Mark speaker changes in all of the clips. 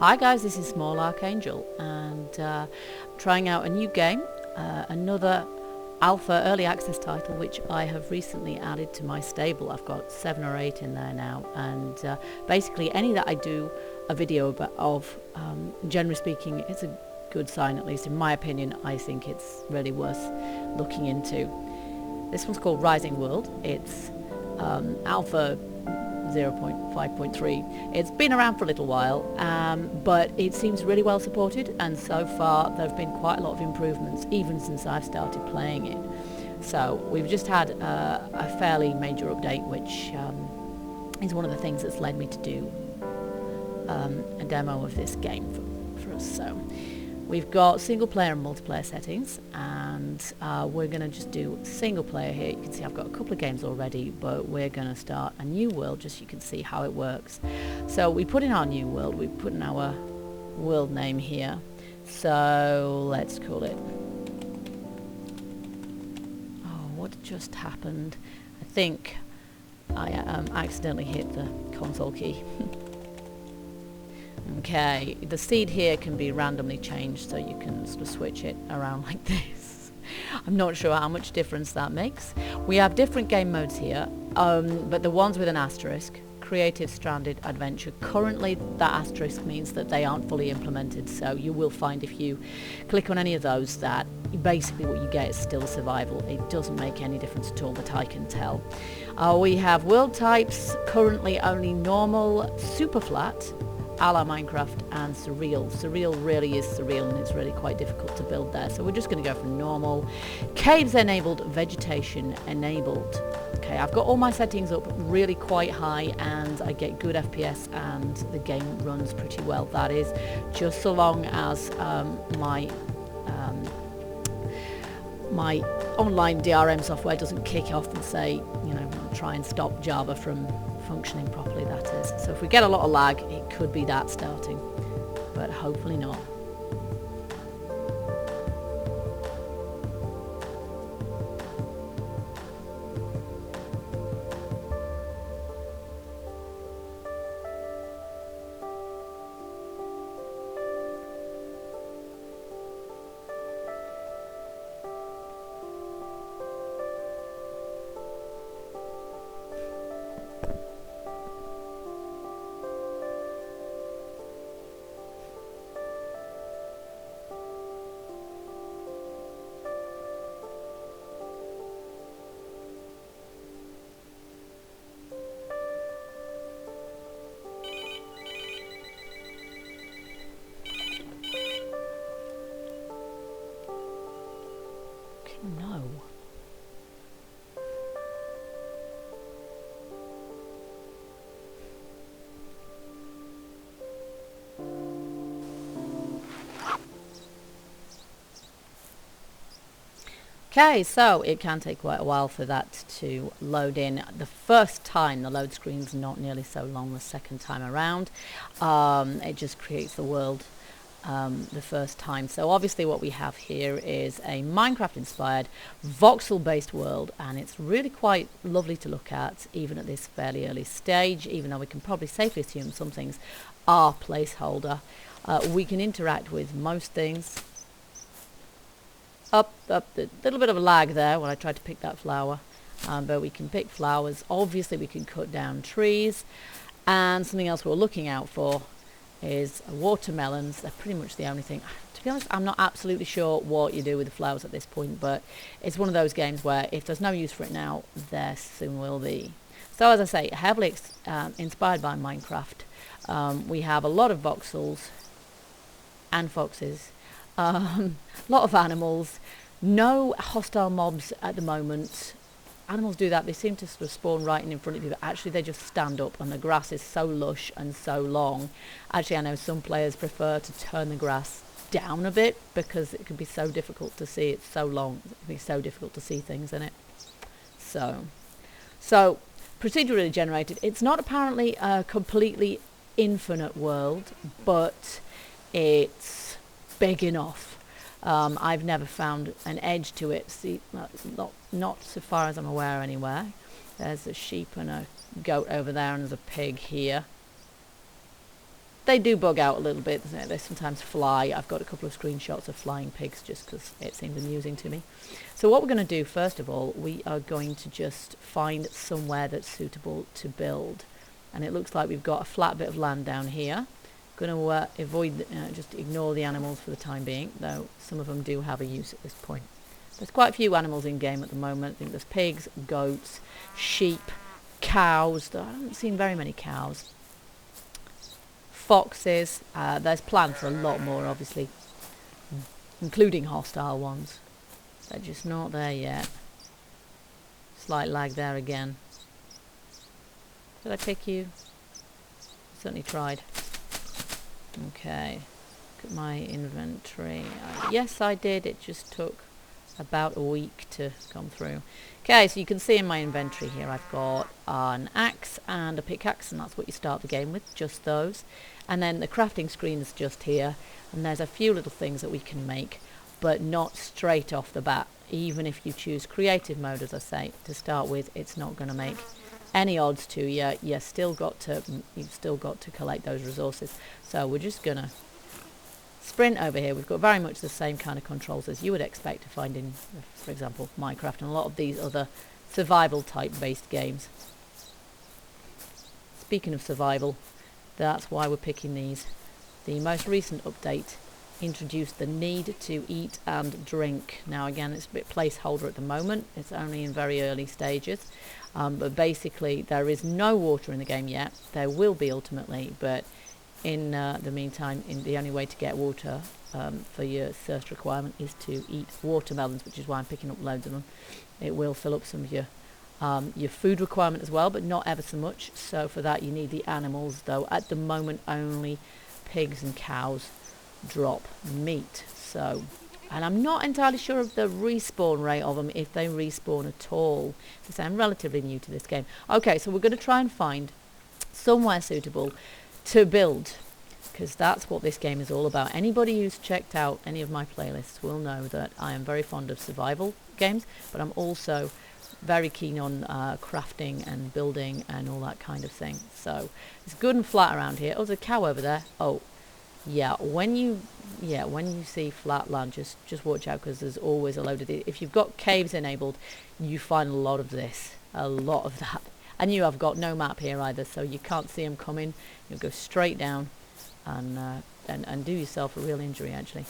Speaker 1: Hi guys, this is Small Archangel and trying out a new game, another alpha early access title which I have recently added to my stable. I've got 7 or 8 in there now, and basically any that I do a video of, generally speaking, it's a good sign, at least in my opinion. I think it's really worth looking into. This one's called Rising World. It's alpha 0.5.3. It's been around for a little while, but it seems really well supported, and so far there have been quite a lot of improvements even since I've started playing it. So we've just had a fairly major update, which is one of the things that's led me to do a demo of this game for us. So we've got single player and multiplayer settings, and we're going to just do single player here. You can see I've got a couple of games already, but we're going to start a new world just so you can see how it works. So we put in our new world, we put in our world name here. So let's call it... Oh, what just happened? I think I accidentally hit the console key. Okay, the seed here can be randomly changed, so you can sort of switch it around like this. I'm not sure how much difference that makes. We have different game modes here, but the ones with an asterisk, Creative, Stranded, Adventure, currently that asterisk means that they aren't fully implemented, so you will find if you click on any of those that basically what you get is still survival. It doesn't make any difference at all that I can tell. We have world types, currently only normal, super flat, a la Minecraft, and surreal. Surreal really is surreal, and it's really quite difficult to build there. So we're just going to go for normal. Caves enabled, vegetation enabled. Okay, I've got all my settings up really quite high, and I get good FPS, and the game runs pretty well. That is, just so long as my online DRM software doesn't kick off and say, you know, try and stop Java from functioning properly, that is. So if we get a lot of lag, it could be that starting, but hopefully not. No. Okay, so it can take quite a while for that to load in. The first time the load screen's not nearly so long the second time around. It just creates the world the first time. So obviously what we have here is a Minecraft inspired voxel-based world, and it's really quite lovely to look at even at this fairly early stage, even though we can probably safely assume some things are placeholder. We can interact with most things. Up, a little bit of a lag there when I tried to pick that flower, but we can pick flowers. Obviously we can cut down trees, and something else we're looking out for is watermelons. They're pretty much the only thing. To be honest, I'm not absolutely sure what you do with the flowers at this point, but it's one of those games where if there's no use for it now, there soon will be. So as I say, heavily inspired by Minecraft. We have a lot of voxels and foxes, a lot of animals, no hostile mobs at the moment. Animals do that, they seem to sort of spawn right in front of you, but actually they just stand up, and the grass is so lush and so long. Actually, I know some players prefer to turn the grass down a bit because it can be so difficult to see. It's so long, it can be so difficult to see things in it. So procedurally generated. It's not apparently a completely infinite world, but it's big enough. I've never found an edge to it. See, not so far as I'm aware anywhere. There's a sheep and a goat over there, and there's a pig here. they do bug out a little bit. They sometimes fly. I've got a couple of screenshots of flying pigs just because it seemed amusing to me. So what we're going to do, first of all, we are going to just find somewhere that's suitable to build. And it looks like we've got a flat bit of land down here. Going to avoid, just ignore the animals for the time being, though some of them do have a use at this point. There's quite a few animals in game at the moment. I think there's pigs, goats, sheep, cows. I haven't seen very many cows. Foxes. There's plans for a lot more, obviously, including hostile ones. They're just not there yet. Slight lag there again. Did I pick you? Certainly tried. Okay. Look at my inventory. Yes, I did. It just took about a week to come through. Okay, so you can see in my inventory here I've got an axe and a pickaxe, and that's what you start the game with, just those. And then the crafting screen is just here, and there's a few little things that we can make, but not straight off the bat. Even if you choose creative mode, as I say, to start with, it's not going to make any odds to you. You've still got to collect those resources. So we're just going to sprint over here. We've got very much the same kind of controls as you would expect to find in, for example, Minecraft and a lot of these other survival type based games. Speaking of survival, that's why we're picking these. The most recent update introduced the need to eat and drink. Now again, it's a bit placeholder at the moment. It's only in very early stages. But basically there is no water in the game yet. There will be ultimately, but in the meantime, the only way to get water for your thirst requirement is to eat watermelons, which is why I'm picking up loads of them. It will fill up some of your food requirement as well, but not ever so much. So for that you need the animals, though at the moment only pigs and cows drop meat. So, and I'm not entirely sure of the respawn rate of them, if they respawn at all, because I'm relatively new to this game. Okay, so we're going to try and find somewhere suitable to build, because that's what this game is all about. Anybody who's checked out any of my playlists will know that I am very fond of survival games, but I'm also very keen on crafting and building and all that kind of thing. So it's good and flat around here. Oh, there's a cow over there. Oh yeah, when you see flat land, just watch out, because there's always a load of it. If you've got caves enabled, you find a lot of this, a lot of that. And you have got no map here either, so you can't see them coming. You'll go straight down and do yourself a real injury, actually.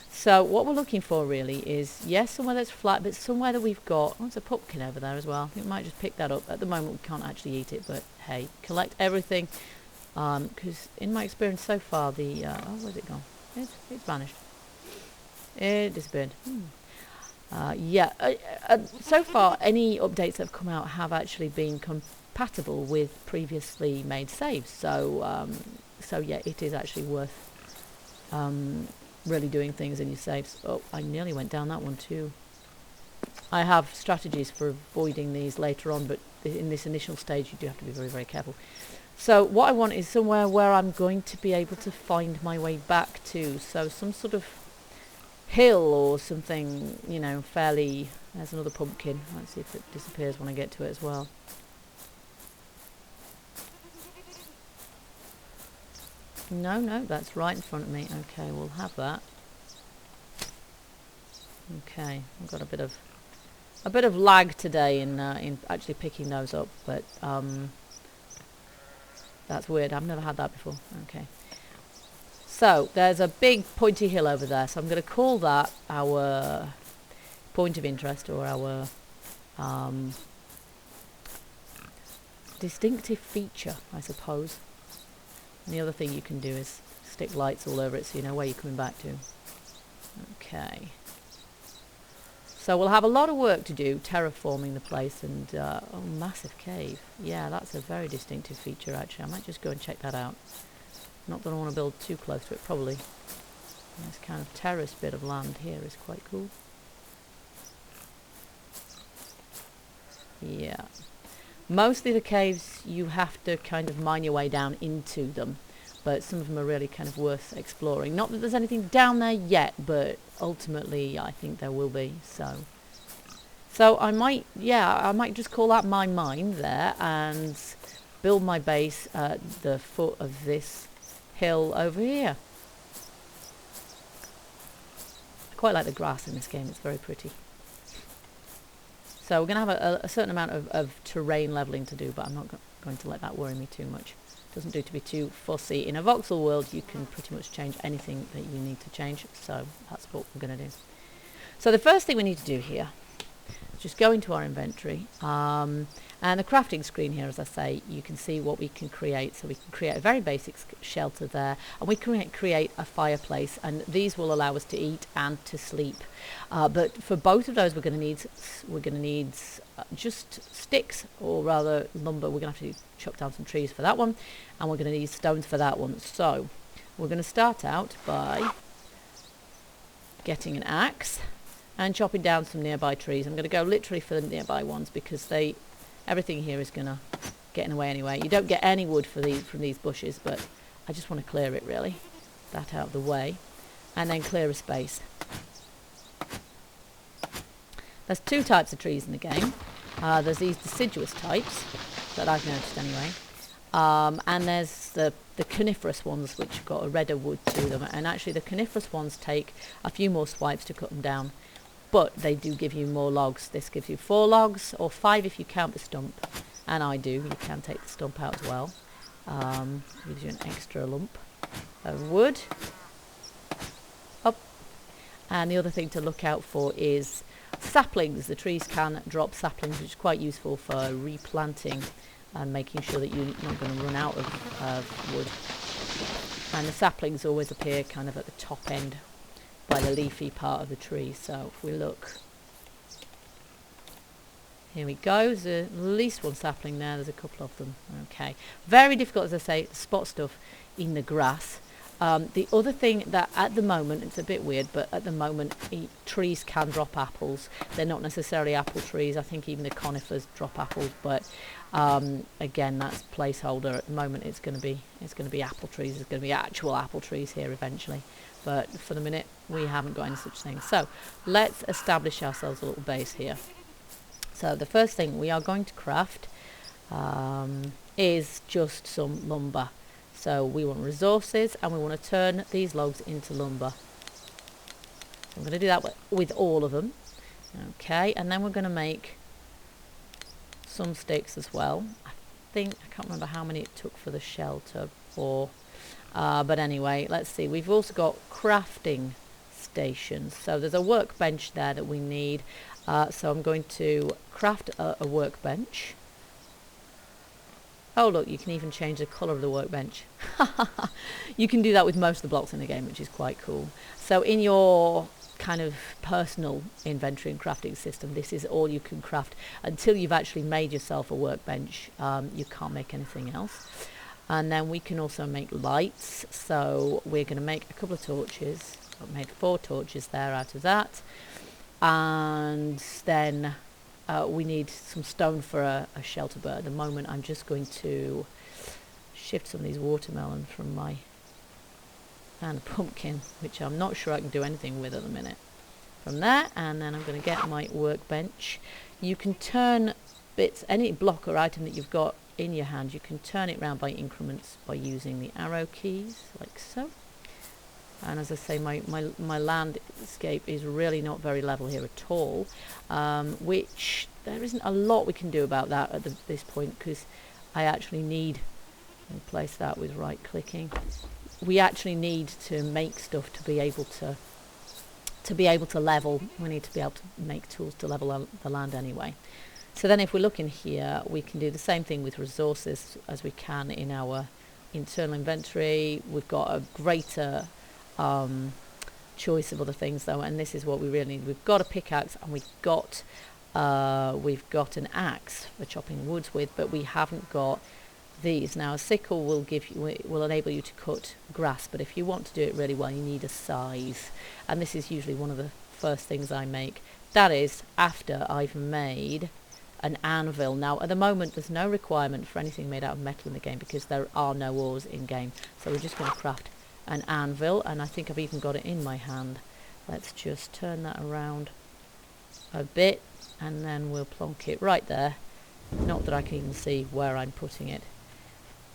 Speaker 1: So what we're looking for really is, yes, somewhere that's flat, but somewhere that we've got... Oh, there's a pumpkin over there as well. I think we might just pick that up. At the moment we can't actually eat it, but hey, collect everything. Because in my experience so far, the... oh, where's it gone? It's vanished. It disappeared. So far, any updates that have come out have actually been compatible with previously made saves. So, so yeah, it is actually worth really doing things in your saves. Oh, I nearly went down that one too. I have strategies for avoiding these later on, but in this initial stage you do have to be very, very careful. So what I want is somewhere where I'm going to be able to find my way back to. So some sort of hill or something, you know, fairly... There's another pumpkin. Let's see if it disappears when I get to it as well. No, that's right in front of me. Okay, we'll have that. Okay, I've got a bit of lag today in actually picking those up, but that's weird. I've never had that before. Okay. So there's a big pointy hill over there, so I'm going to call that our point of interest, or our distinctive feature, I suppose. And the other thing you can do is stick lights all over it so you know where you're coming back to. Okay. So we'll have a lot of work to do terraforming the place, and oh, massive cave. Yeah, that's a very distinctive feature actually. I might just go and check that out. Not that I want to build too close to it, probably. This kind of terrace bit of land here is quite cool. Yeah. Mostly the caves, you have to kind of mine your way down into them. But some of them are really kind of worth exploring. Not that there's anything down there yet, but ultimately I think there will be. So I might just call that my mine there and build my base at the foot of this hill over here. I quite like the grass in this game, it's very pretty. So we're going to have a certain amount of terrain leveling to do, but I'm not going to let that worry me too much. It doesn't do to be too fussy. In a voxel world, you can pretty much change anything that you need to change, so that's what we're going to do. So the first thing we need to do here is just go into our inventory, and the crafting screen here, as I say, you can see what we can create. So we can create a very basic shelter there, and we can create a fireplace, and these will allow us to eat and to sleep. But for both of those, we're going to need just sticks, or rather lumber. We're going to have to chop down some trees for that one, and we're going to need stones for that one. So we're going to start out by getting an axe and chopping down some nearby trees. I'm going to go literally for the nearby ones because everything here is going to get in the way anyway. You don't get any wood from these bushes, but I just want to clear it really. That out of the way, and then clear a space. There's two types of trees in the game. There's these deciduous types that I've noticed anyway, and there's the coniferous ones, which have got a redder wood to them. And actually, the coniferous ones take a few more swipes to cut them down, but they do give you more logs. This gives you 4 logs, or 5 if you count the stump, and I do. You can take the stump out as well. Gives you an extra lump of wood. Up. And the other thing to look out for is saplings. The trees can drop saplings, which is quite useful for replanting and making sure that you're not going to run out of wood. And the saplings always appear kind of at the top end by the leafy part of the tree. So if we look, here we go, there's at least one sapling there, there's a couple of them. Okay, very difficult, as I say, to spot stuff in the grass. The other thing that at the moment, it's a bit weird, but at the moment trees can drop apples. They're not necessarily apple trees. I think even the conifers drop apples, but again, that's placeholder. At the moment it's going to be apple trees. There's going to be actual apple trees here eventually, but for the minute we haven't got any such thing. So let's establish ourselves a little base here. So the first thing we are going to craft is just some lumber. So we want resources, and we want to turn these logs into lumber. So I'm going to do that with all of them. Okay, and then we're going to make some sticks as well. I can't remember how many it took for the shelter, but anyway, let's see. We've also got crafting stations. So there's a workbench there that we need. So I'm going to craft a workbench. Oh look, you can even change the colour of the workbench. You can do that with most of the blocks in the game, which is quite cool. So in your kind of personal inventory and crafting system, this is all you can craft. Until you've actually made yourself a workbench, you can't make anything else. And then we can also make lights. So we're going to make a couple of torches. I've made 4 torches there out of that. And then we need some stone for a shelter, but at the moment I'm just going to shift some of these watermelon from my, and a pumpkin, which I'm not sure I can do anything with at the minute, from there. And then I'm going to get my workbench. You can turn bits, any block or item that you've got in your hand, you can turn it around by increments by using the arrow keys, like so. And as I say, my landscape is really not very level here at all, which there isn't a lot we can do about that at this point, because I actually need, replace that with right clicking, we actually need to make stuff to be able to level. We need to be able to make tools to level the land anyway. So then if we look in here, we can do the same thing with resources as we can in our internal inventory. We've got a greater choice of other things though, and this is what we really need. We've got a pickaxe, and we've got an axe for chopping woods with, but we haven't got these. Now a sickle will enable you to cut grass, but if you want to do it really well, you need a scythe, and this is usually one of the first things I make. That is after I've made an anvil. Now at the moment there's no requirement for anything made out of metal in the game because there are no ores in game, so we're just going to craft an anvil, and I think I've even got it in my hand. Let's just turn that around a bit, and then we'll plonk it right there. Not that I can even see where I'm putting it.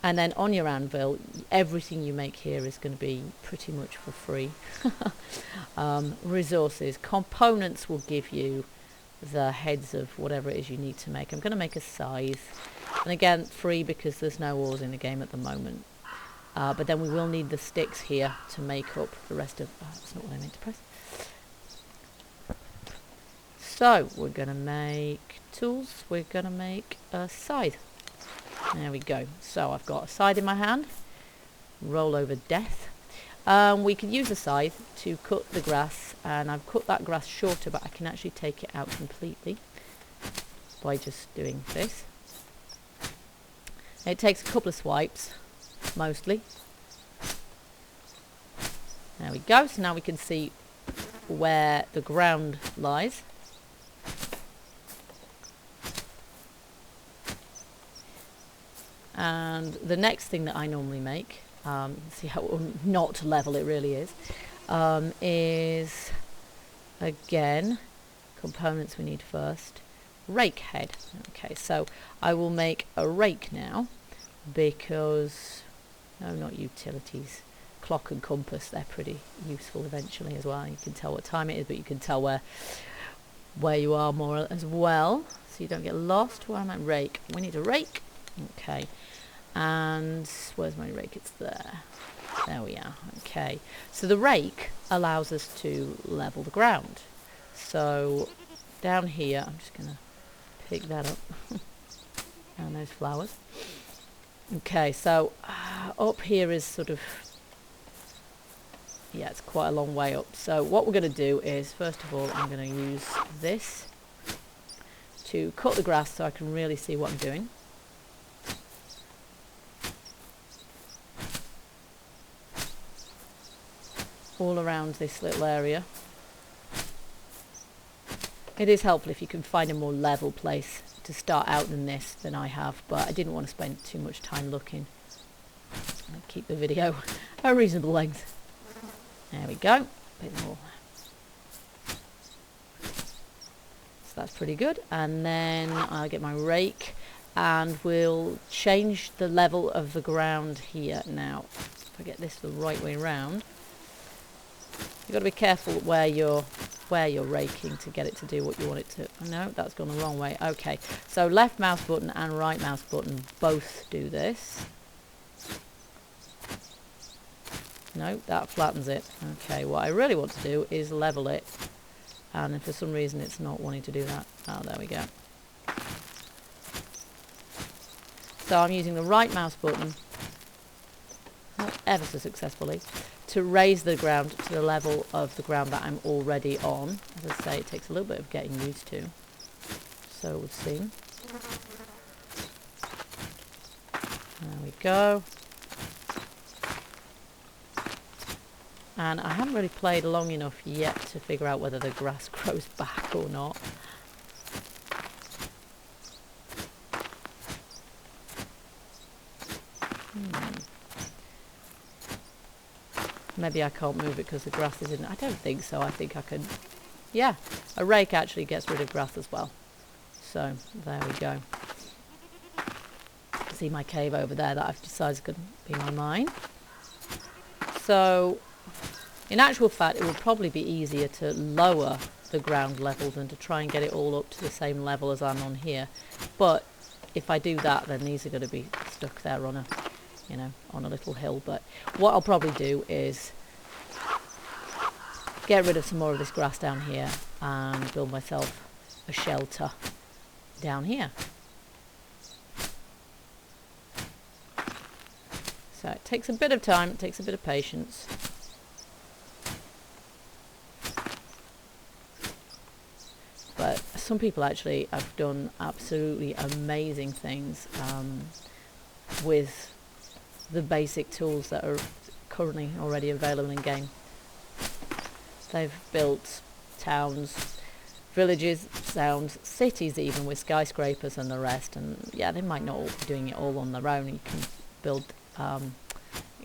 Speaker 1: And then on your anvil, everything you make here is going to be pretty much for free. Resources, components will give you the heads of whatever it is you need to make. I'm going to make a scythe. And again, free because there's no ores in the game at the moment. But then we will need the sticks here to make up the rest of... Oh, that's not what I meant to press. So, we're going to make tools. We're going to make a scythe. There we go. So, I've got a scythe in my hand. Roll over death. We could use a scythe to cut the grass. And I've cut that grass shorter, but I can actually take it out completely by just doing this. It takes a couple of swipes, mostly. There we go. So now we can see where the ground lies. And the next thing that I normally make, see how not level it really is again, components we need first. Rake head. Okay, so I will make a rake now because, no, not utilities. Clock and compass, they're pretty useful eventually as well. You can tell what time it is, but you can tell where you are more as well, so you don't get lost. Where am I? Rake. We need a rake. Okay, and where's my rake? It's there. There we are. Okay, so the rake allows us to level the ground. So down here, I'm just gonna pick that up. And those flowers. Okay, so up here is sort of, yeah, it's quite a long way up. So what we're going to do is, first of all, I'm going to use this to cut the grass so I can really see what I'm doing. All around this little area. It is helpful if you can find a more level place to start out than this than I have, but I didn't want to spend too much time looking. I'll keep the video a reasonable length. There we go. A bit more. So that's pretty good. And then I'll get my rake and we'll change the level of the ground here. Now, if I get this the right way round, you've got to be careful where you're raking to get it to do what you want it to. Oh, no, that's gone the wrong way. Okay, so left mouse button and right mouse button both do this. No, that flattens it. Okay, what I really want to do is level it. And if for some reason it's not wanting to do that. Oh, there we go. So I'm using the right mouse button, not ever so successfully, to raise the ground to the level of the ground that I'm already on. As I say, it takes a little bit of getting used to. So we'll see. There we go. And I haven't really played long enough yet to figure out whether the grass grows back or not. Maybe I can't move it because the grass is in. I don't think so. I think I can. Yeah, a rake actually gets rid of grass as well. So there we go. See my cave over there that I've decided is going to be my mine. So in actual fact, it would probably be easier to lower the ground level than to try and get it all up to the same level as I'm on here. But if I do that, then these are going to be stuck there on a, you know, on a little hill. But what I'll probably do is get rid of some more of this grass down here and build myself a shelter down here. So it takes a bit of time, it takes a bit of patience. But some people actually have done absolutely amazing things with the basic tools that are currently already available in game. They've built towns, villages, towns, cities even, with skyscrapers and the rest. And yeah, they might not all be doing it all on their own. You can build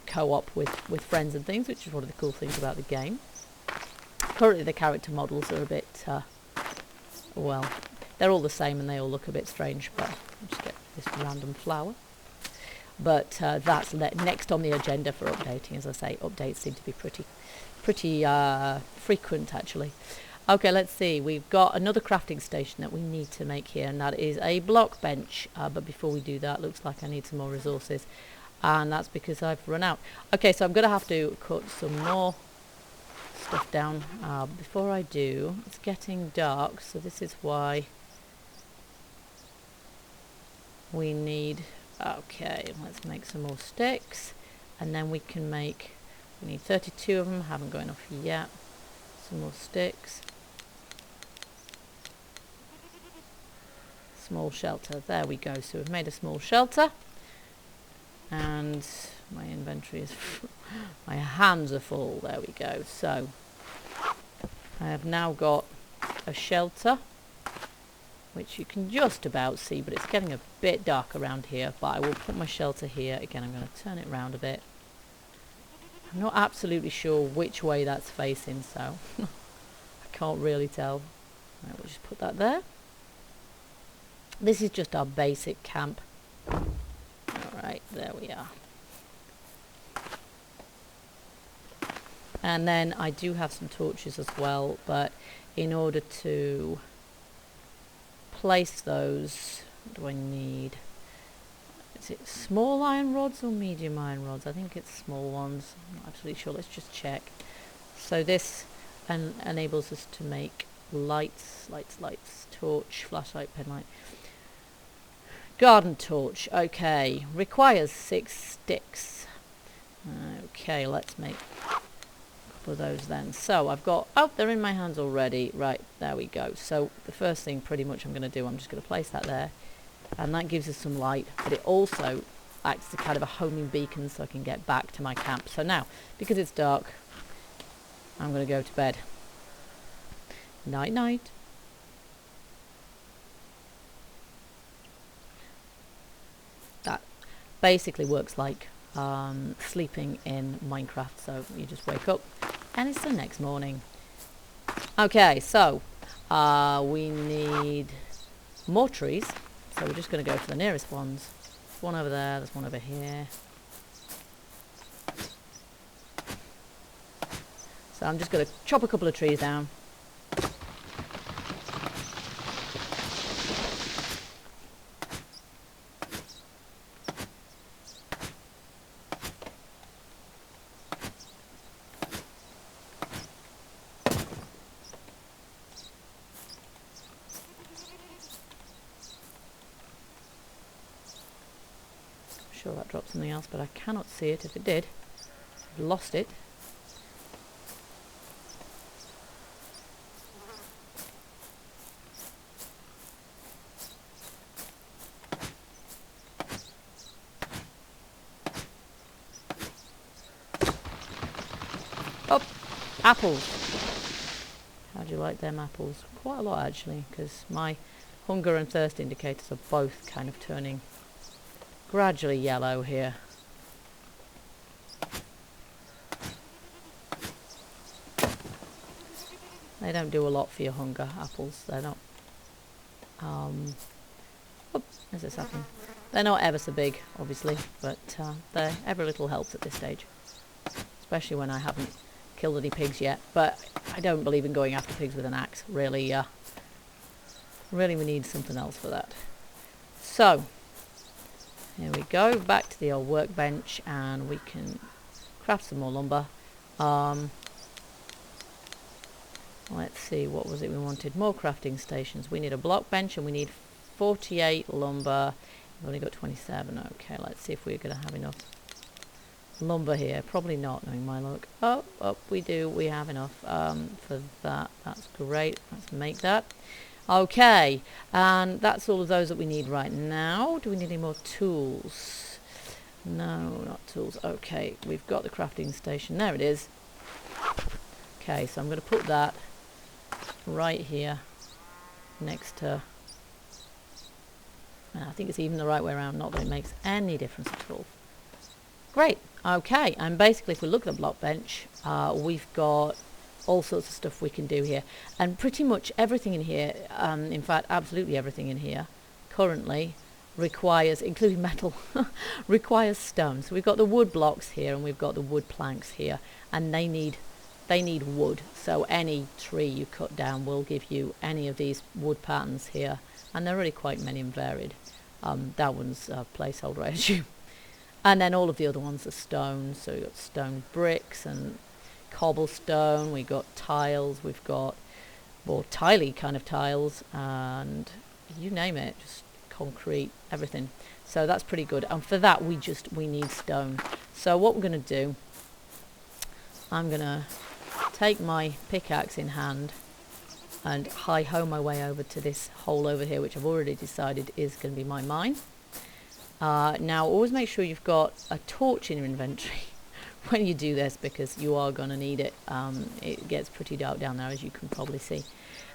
Speaker 1: co-op with friends and things, which is one of the cool things about the game. Currently the character models are a bit, well, they're all the same and they all look a bit strange, but I'll just get this random flower. but that's next on the agenda for updating. As I say, updates seem to be pretty frequent actually. Okay, let's see. We've got another crafting station that we need to make here, and that is a block bench. But before we do that, looks like I need some more resources, and that's because I've run out. Okay, so I'm going to have to cut some more stuff down. Before I do, it's getting dark, so this is why we need... Okay, let's make some more sticks, and then we can make... We need 32 of them, haven't got enough yet. Some more sticks. Small shelter, there we go. So we've made a small shelter, and my inventory is my hands are full. There we go. So I have now got a shelter, which you can just about see, but it's getting a bit dark around here. But I will put my shelter here again. I'm going to turn it around a bit. I'm not absolutely sure which way that's facing, so I can't really tell. Right, we'll just put that there. This is just our basic camp. Alright, there we are. And then I do have some torches as well, but in order to place those, what do I need? Is it small iron rods or medium iron rods? I think it's small ones. I'm not absolutely sure. Let's just check. So this enables us to make lights, torch, flashlight, pen light. Garden torch, okay. Requires 6 sticks. Okay, let's make a couple of those then. So I've got, oh, they're in my hands already. Right, there we go. So the first thing pretty much I'm going to do, I'm just going to place that there. And that gives us some light, but it also acts as kind of a homing beacon so I can get back to my camp. So now, because it's dark, I'm going to go to bed. Night night. That basically works like sleeping in Minecraft, so you just wake up and it's the next morning. Okay, so we need more trees. So we're just going to go for the nearest ones. There's one over there, there's one over here. So I'm just going to chop a couple of trees down. Sure that dropped something else, but I cannot see it. If it did, I've lost it. Oh, apples. How do you like them apples? Quite a lot actually, because my hunger and thirst indicators are both kind of turning gradually yellow here. They don't do a lot for your hunger, apples. They're not... oh, is this happening? They're not ever so big, obviously, but they're every little helps at this stage. Especially when I haven't killed any pigs yet. But I don't believe in going after pigs with an axe. Really, really we need something else for that. So... here we go, back to the old workbench, and we can craft some more lumber. Let's see, what was it we wanted? More crafting stations. We need a block bench, and we need 48 lumber. We've only got 27. Okay, let's see if we're going to have enough lumber here. Probably not, knowing my luck. Oh, we do. We have enough for that. That's great. Let's make that. Okay, and that's all of those that we need right now. Do we need any more tools? No, not tools. Okay, we've got the crafting station. There it is. Okay, so I'm going to put that right here next to... I think it's even the right way around, not that it makes any difference at all. Great, okay, and basically if we look at the block bench, we've got all sorts of stuff we can do here, and pretty much everything in here, in fact absolutely everything in here currently requires, including metal, requires stone. So we've got the wood blocks here and we've got the wood planks here, and they need wood. So any tree you cut down will give you any of these wood patterns here, and they're really quite many and varied. That one's a placeholder, I assume. And then all of the other ones are stone. So we've got stone bricks and cobblestone, we've got tiles, we've got more tiley kind of tiles, and you name it, just concrete, everything. So that's pretty good. And for that we need stone. So what we're going to do, I'm going to take my pickaxe in hand and hi-ho my way over to this hole over here, which I've already decided is going to be my mine. Now always make sure you've got a torch in your inventory when you do this, because you are going to need it. It gets pretty dark down there, as you can probably see.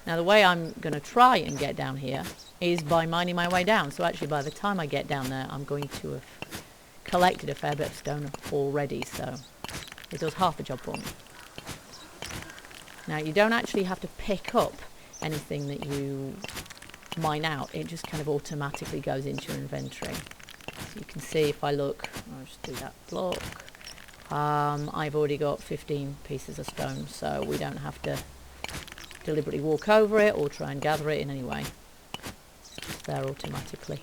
Speaker 1: Now the way I'm going to try and get down here is by mining my way down. So actually by the time I get down there, I'm going to have collected a fair bit of stone already, so it does half the job for me. Now you don't actually have to pick up anything that you mine out, it just kind of automatically goes into your inventory. So you can see if I look, I'll just do that block, I've already got 15 pieces of stone, so we don't have to deliberately walk over it or try and gather it in any way. It's just there automatically.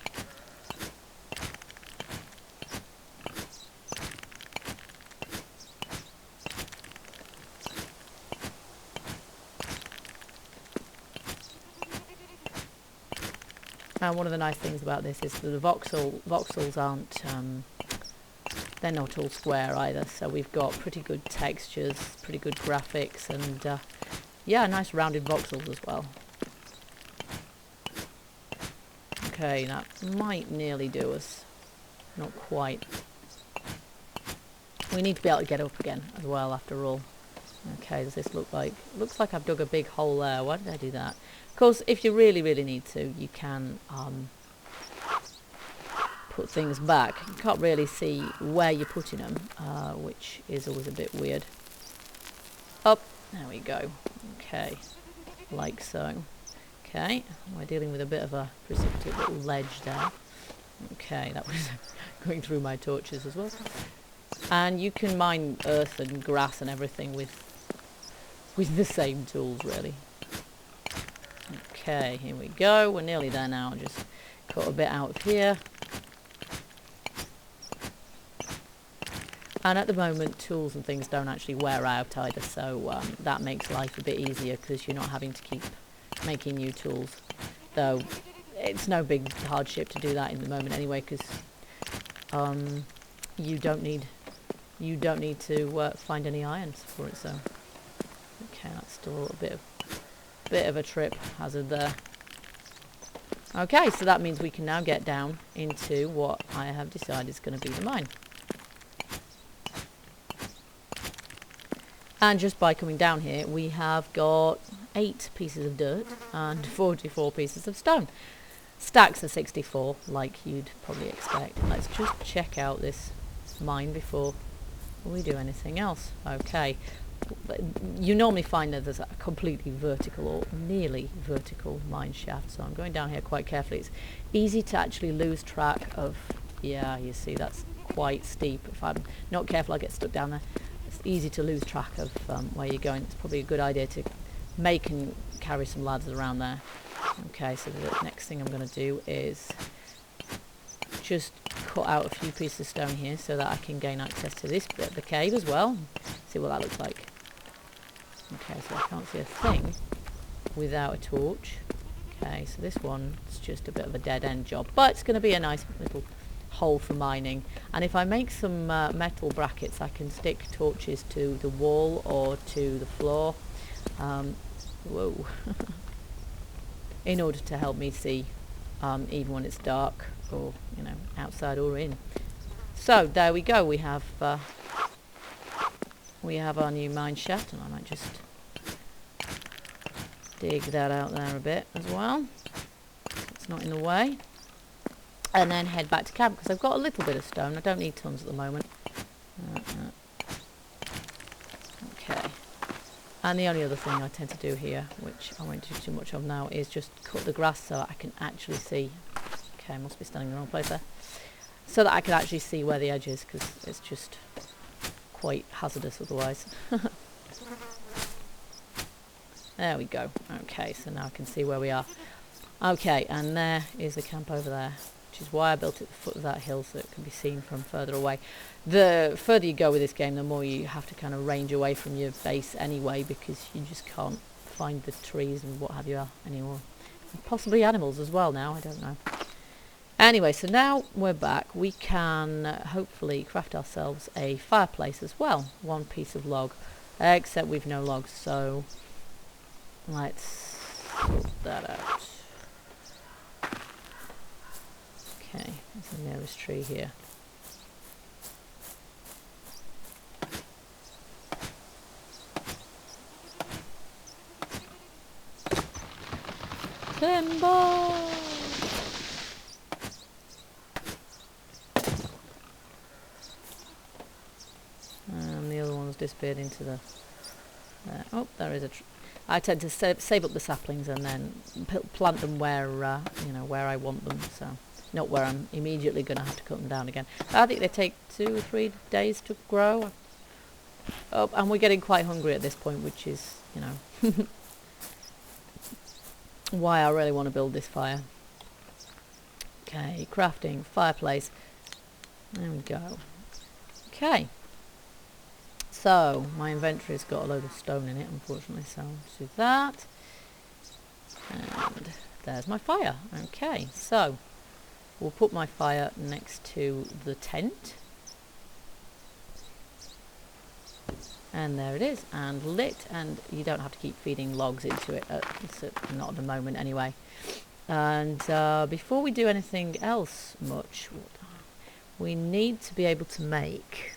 Speaker 1: And one of the nice things about this is that the voxels aren't, they're not all square either, so we've got pretty good textures, pretty good graphics, and yeah, nice rounded voxels as well. Okay, that might nearly do us. Not quite. We need to be able to get up again as well, after all. Okay, does this look like... Looks like I've dug a big hole there. Why did I do that? Of course, if you really, really need to, you can put things back. You can't really see where you're putting them, which is always a bit weird. Up. There we go. Okay. Like so. Okay. We're dealing with a bit of a precipitous little ledge there. Okay, that was going through my torches as well. And you can mine earth and grass and everything with the same tools, really. Okay, here we go. We're nearly there now. I'll just cut a bit out of here. And at the moment, tools and things don't actually wear out either, so that makes life a bit easier because you're not having to keep making new tools. Though it's no big hardship to do that in the moment anyway, because you don't need to find any irons for it. So okay, that's still a bit of a trip hazard there. Okay, so that means we can now get down into what I have decided is going to be the mine. And just by coming down here, we have got 8 pieces of dirt and 44 pieces of stone. Stacks of 64, like you'd probably expect. Let's just check out this mine before we do anything else. Okay. You normally find that there's a completely vertical or nearly vertical mine shaft, so I'm going down here quite carefully. It's easy to actually lose track of, yeah, you see that's quite steep. If I'm not careful, I get stuck down there. It's easy to lose track of where you're going. It's probably a good idea to make and carry some ladders around there. Okay, so the next thing I'm going to do is just cut out a few pieces of stone here so that I can gain access to this bit of the cave as well. See what that looks like. Okay, so I can't see a thing without a torch. Okay, so this one's just a bit of a dead end job, but it's going to be a nice little hole for mining. And if I make some metal brackets, I can stick torches to the wall or to the floor. Whoa. In order to help me see even when it's dark, or you know, outside or in. So there we go. We have our new mine shaft, and I might just dig that out there a bit as well. It's not in the way. And then head back to camp because I've got a little bit of stone. I don't need tons at the moment. Okay. And the only other thing I tend to do here, which I won't do too much of now, is just cut the grass so I can actually see. Okay, must be standing in the wrong place there. So that I can actually see where the edge is, because it's just quite hazardous otherwise. There we go. Okay, so now I can see where we are. Okay, and there is the camp over there, which is why I built it at the foot of that hill so it can be seen from further away. The further you go with this game, the more you have to kind of range away from your base anyway, because you just can't find the trees and what have you anymore. And possibly animals as well now, I don't know. Anyway, so now we're back. We can hopefully craft ourselves a fireplace as well. One piece of log, except we've no logs, so let's sort that out. Okay, that's the nearest tree here. Timber! And the other one's disappeared into the... oh, there is a tree. I tend to save up the saplings and then plant them where, you know, where I want them. So, not where I'm immediately going to have to cut them down again. I think they take 2 or 3 days to grow. Oh, and we're getting quite hungry at this point, which is, you know, why I really want to build this fire. Okay, crafting, fireplace. There we go. Okay. So, my inventory's got a load of stone in it, unfortunately, so let's do that. And there's my fire. Okay, so we'll put my fire next to the tent. And there it is, and lit, and you don't have to keep feeding logs into it, not at the moment anyway. And before we do anything else much, we need to be able to make...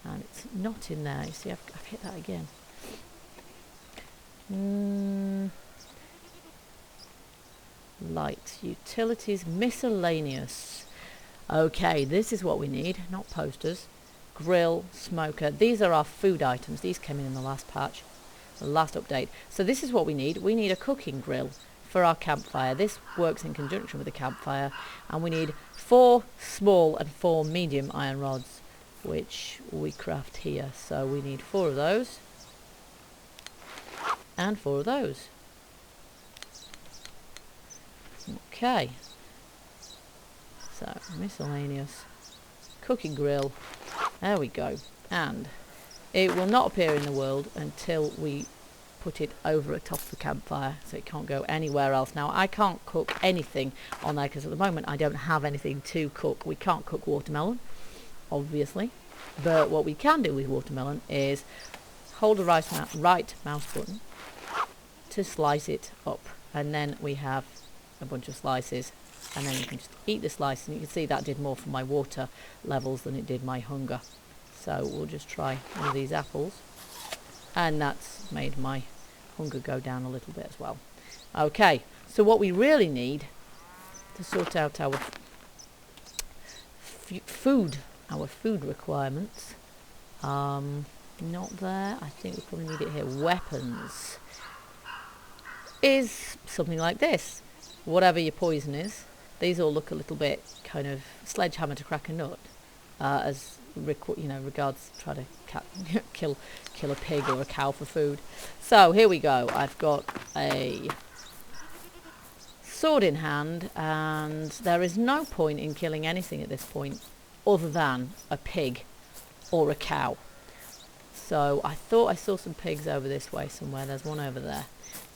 Speaker 1: And it's not in there. You see, I've hit that again. Light, utilities, miscellaneous. Okay, this is what we need. Not posters. Grill, smoker. These are our food items. These came in the last patch, the last update. So this is what we need. We need a cooking grill for our campfire. This works in conjunction with the campfire. And we need 4 small and 4 medium iron rods, which we craft here. So we need 4 of those and 4 of those. Okay, so miscellaneous, cooking grill, there we go. And it will not appear in the world until we put it over the top of the campfire, so it can't go anywhere else. Now I can't cook anything on there because at the moment I don't have anything to cook. We can't cook watermelon, obviously, but what we can do with watermelon is hold the right mouse button to slice it up, and then we have a bunch of slices, and then you can just eat the slice, and you can see that did more for my water levels than it did my hunger. So we'll just try one of these apples, and that's made my hunger go down a little bit as well. Okay, so what we really need to sort out our food requirements, not there, I think we probably need it here, weapons, is something like this. Whatever your poison is, these all look a little bit kind of sledgehammer to crack a nut, as regards try to kill a pig or a cow for food. So here we go. I've got a sword in hand, and there is no point in killing anything at this point other than a pig or a cow. So I thought I saw some pigs over this way somewhere. There's one over there.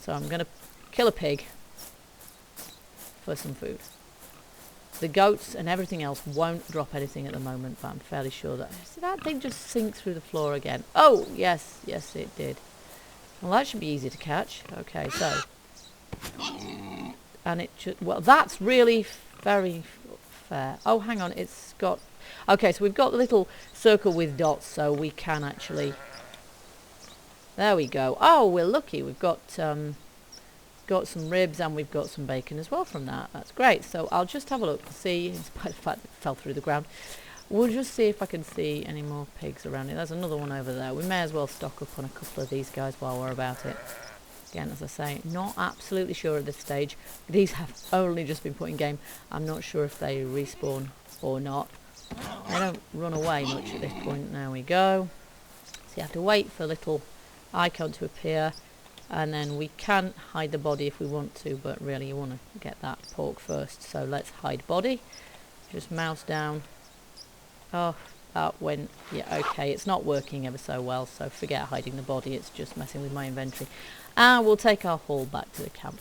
Speaker 1: So I'm going to kill a pig for some food. The goats and everything else won't drop anything at the moment, but I'm fairly sure that... See that thing just sink through the floor again? Oh, yes, it did. Well, that should be easy to catch. Okay, so... And it should... Well, that's really very fair. Oh, hang on, it's got... Okay, so we've got the little circle with dots, so we can actually... There we go. Oh, we're lucky. We've got some ribs, and we've got some bacon as well from that. That's great. So I'll just have a look to see, in spite of the fact it fell through the ground. We'll just see if I can see any more pigs around it. There's another one over there. We may as well stock up on a couple of these guys while we're about it. Again, as I say, not absolutely sure at this stage. These have only just been put in game. I'm not sure if they respawn or not. They don't run away much at this point. There we go. So you have to wait for a little icon to appear, and then we can hide the body if we want to, but really you want to get that pork first. So let's hide body. Just mouse down. Oh, that went, yeah, okay, it's not working ever so well, so forget hiding the body, it's just messing with my inventory. And we'll take our haul back to the camp.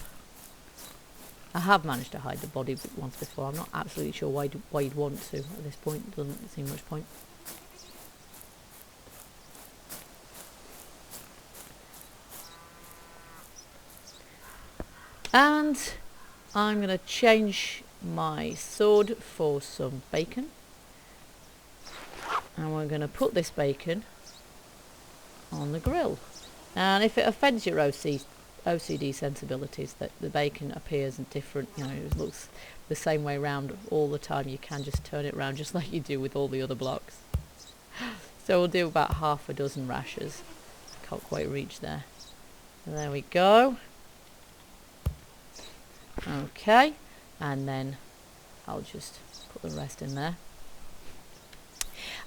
Speaker 1: I have managed to hide the body once before. I'm not absolutely sure why you'd want to at this point. Doesn't seem much point. And I'm going to change my sword for some bacon. And we're going to put this bacon on the grill. And if it offends your OCD sensibilities that the bacon appears in different, you know, it looks the same way around all the time, you can just turn it around just like you do with all the other blocks. So we'll do about half a dozen rashers. Can't quite reach there. And there we go. Okay, and then I'll just put the rest in there.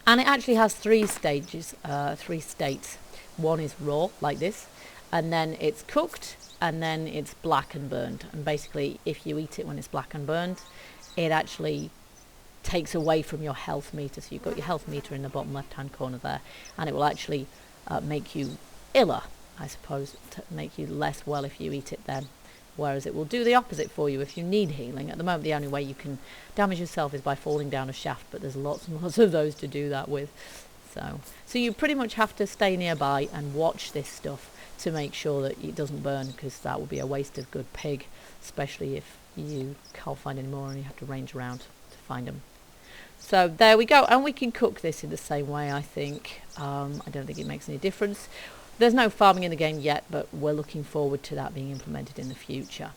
Speaker 1: And it actually has 3 stages, 3 states. One is raw, like this, and then it's cooked, and then it's black and burned. And basically, if you eat it when it's black and burned, it actually takes away from your health meter. So you've got your health meter in the bottom left-hand corner there, and it will actually make you iller, I suppose, to make you less well if you eat it then. Whereas it will do the opposite for you if you need healing. At the moment, the only way you can damage yourself is by falling down a shaft, but there's lots and lots of those to do that with. So you pretty much have to stay nearby and watch this stuff to make sure that it doesn't burn, because that would be a waste of good pig, especially if you can't find any more and you have to range around to find them. So there we go, and we can cook this in the same way, I think. I don't think it makes any difference. There's no farming in the game yet, but we're looking forward to that being implemented in the future.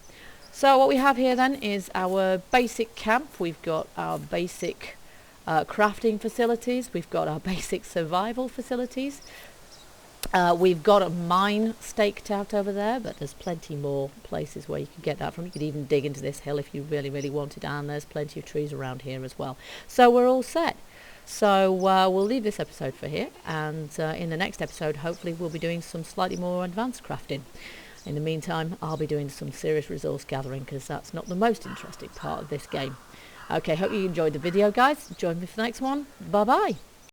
Speaker 1: So what we have here then is our basic camp. We've got our basic crafting facilities. We've got our basic survival facilities. We've got a mine staked out over there, but there's plenty more places where you can get that from. You could even dig into this hill if you really, really wanted, and there's plenty of trees around here as well. So we're all set. So we'll leave this episode for here, and in the next episode hopefully we'll be doing some slightly more advanced crafting. In the meantime, I'll be doing some serious resource gathering, because that's not the most interesting part of this game. Okay, hope you enjoyed the video, guys. Join me for the next one. Bye bye.